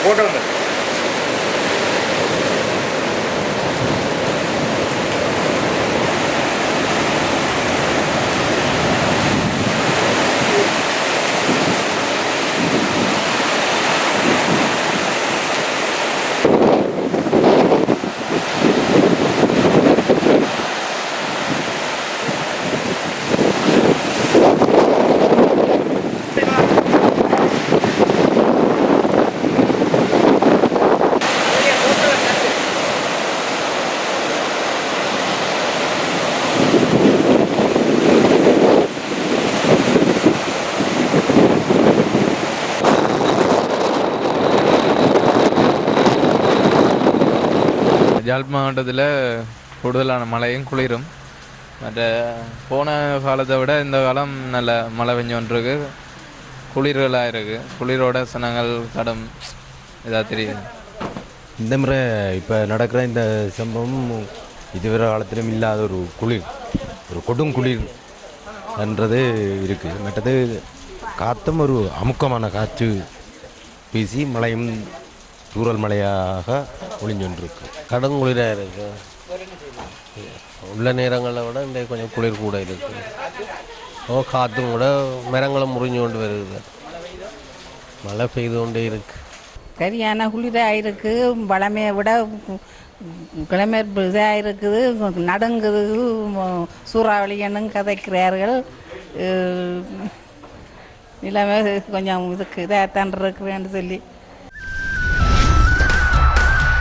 Photo யாழ் மாவட்டத்தில் கூடுதலான மழையும் குளிரும். மற்ற போன காலத்தை விட இந்த காலம் நல்ல மழை பெஞ்சோன்றிருக்கு, குளிர்களாக இருக்குது. குளிரோட சனங்கள் கடும் இதாக தெரியுது. இந்த முறை இப்போ நடக்கிற இந்த சம்பவம் இதுவரை காலத்திலும் இல்லாத ஒரு குளிர், ஒரு கொடும் குளிர் என்றது இருக்குது. மற்றது காற்றும் ஒரு அமுக்கமான காற்று வீசி மழையும் தூரல் மழையாக ஒளிஞ்சொன்றிருக்கு. கடும் குளிராக இருக்குது. உள்ள நேரங்களை விட இந்த கொஞ்சம் குளிர் கூட இருக்குது. காற்றும் கூட மரங்களும் முறிஞ்சு கொண்டு வருது. மழை பெய்து கொண்டே இருக்குது. சரியான குளிராக இருக்குது. வளமையை விட கிளைமேட் இதாக இருக்குது. நடுங்குது, சூறாவளியன்னு கதைக்கிறார்கள். நிலைமை கொஞ்சம் இதுக்கு இதாகத்தான் இருக்குன்னு சொல்லி